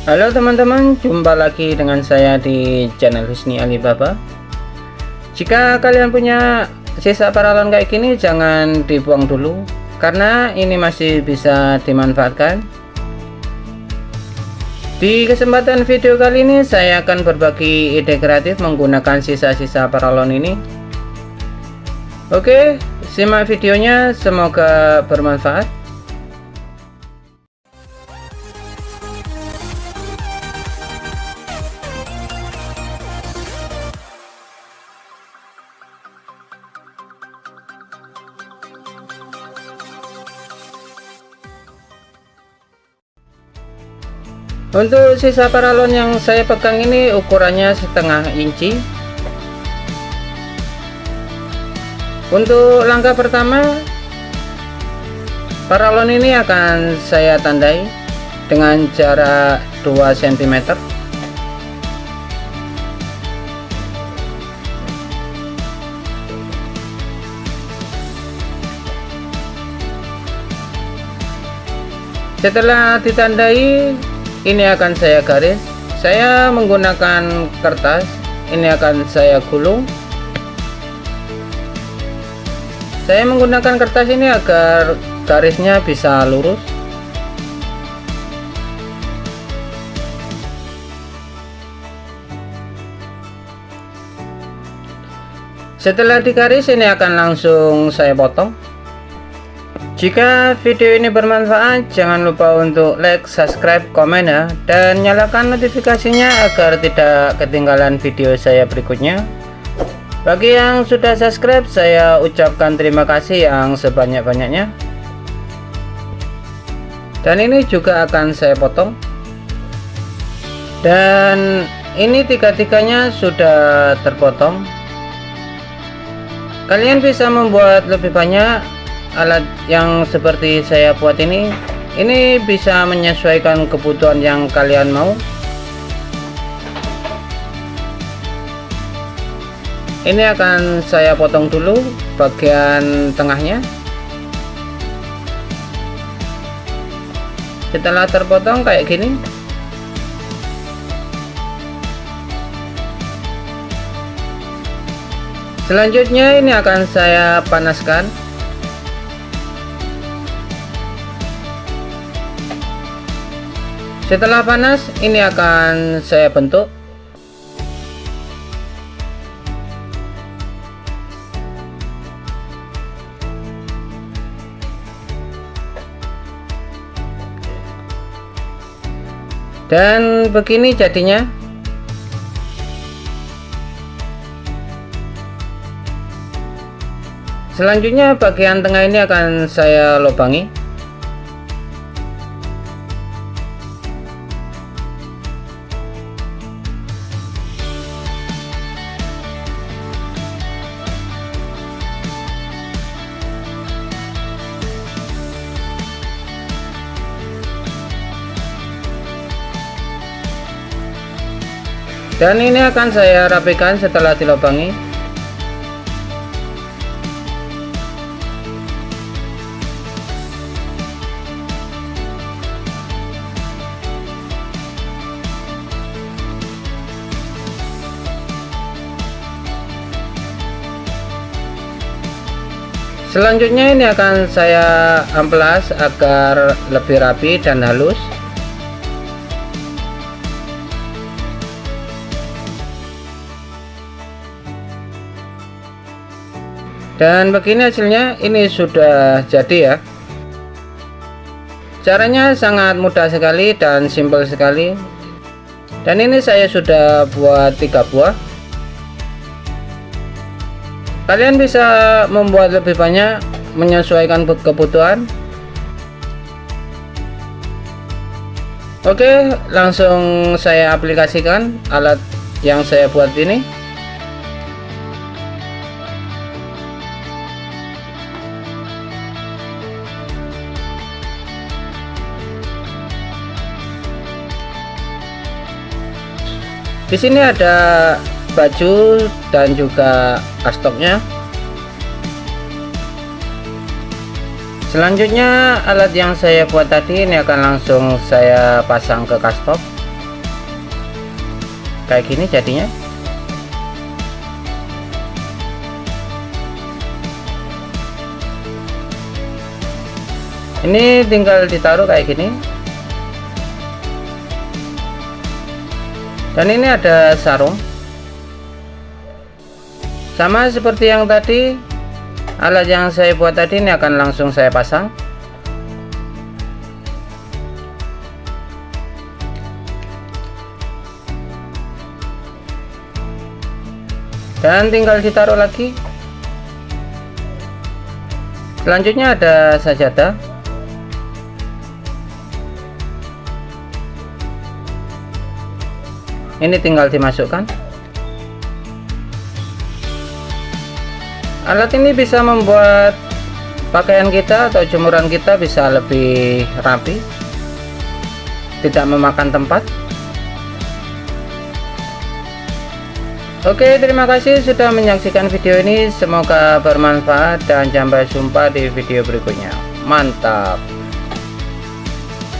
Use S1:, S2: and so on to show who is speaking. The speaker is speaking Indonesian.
S1: Halo teman-teman, jumpa lagi dengan saya di channel Husni Alibaba. Jika kalian punya sisa paralon kayak gini, jangan dibuang dulu karena ini masih bisa dimanfaatkan. Di kesempatan video kali ini saya akan berbagi ide kreatif menggunakan sisa-sisa paralon ini. Oke, simak videonya, semoga bermanfaat. Untuk sisa paralon yang saya pegang ini ukurannya setengah inci. Untuk langkah pertama, paralon ini akan saya tandai dengan jarak 2 cm. Setelah ditandai, ini akan saya garis. Saya menggunakan kertas, ini akan saya gulung. Saya menggunakan kertas ini agar garisnya bisa lurus. Setelah digaris, ini akan langsung saya potong. Jika video ini bermanfaat, jangan lupa untuk like, subscribe, komen ya, dan nyalakan notifikasinya agar tidak ketinggalan video saya berikutnya. Bagi yang sudah subscribe, saya ucapkan terima kasih yang sebanyak-banyaknya. Dan ini juga akan saya potong. Dan ini tiga-tiganya sudah terpotong. Kalian bisa membuat lebih banyak. Alat yang seperti saya buat ini bisa menyesuaikan kebutuhan yang kalian mau. Ini akan saya potong dulu bagian tengahnya. Setelah terpotong kayak gini, selanjutnya ini akan saya panaskan. Setelah panas, ini akan saya bentuk. Dan begini jadinya. Selanjutnya bagian tengah ini akan saya lubangi. Dan ini akan saya rapikan setelah dilubangi. Selanjutnya ini akan saya amplas agar lebih rapi dan halus. Dan begini hasilnya, ini sudah jadi ya. Caranya sangat mudah sekali dan simpel sekali. Dan ini saya sudah buat 3 buah. Kalian bisa membuat lebih banyak menyesuaikan kebutuhan. Oke, langsung saya aplikasikan alat yang saya buat ini. Di sini ada baju dan juga kastoknya. Selanjutnya alat yang saya buat tadi ini akan langsung saya pasang ke kastop. kayak gini jadinya. Ini tinggal ditaruh kayak gini. Dan ini ada sarung. Sama seperti yang tadi, alat yang saya buat tadi ini akan langsung saya pasang. Dan tinggal ditaruh lagi. Selanjutnya ada sajadah. Ini tinggal dimasukkan. Alat ini bisa membuat pakaian kita atau jemuran kita bisa lebih rapi, tidak memakan tempat. Oke, terima kasih sudah menyaksikan video ini. Semoga bermanfaat dan sampai jumpa di video berikutnya. Mantap.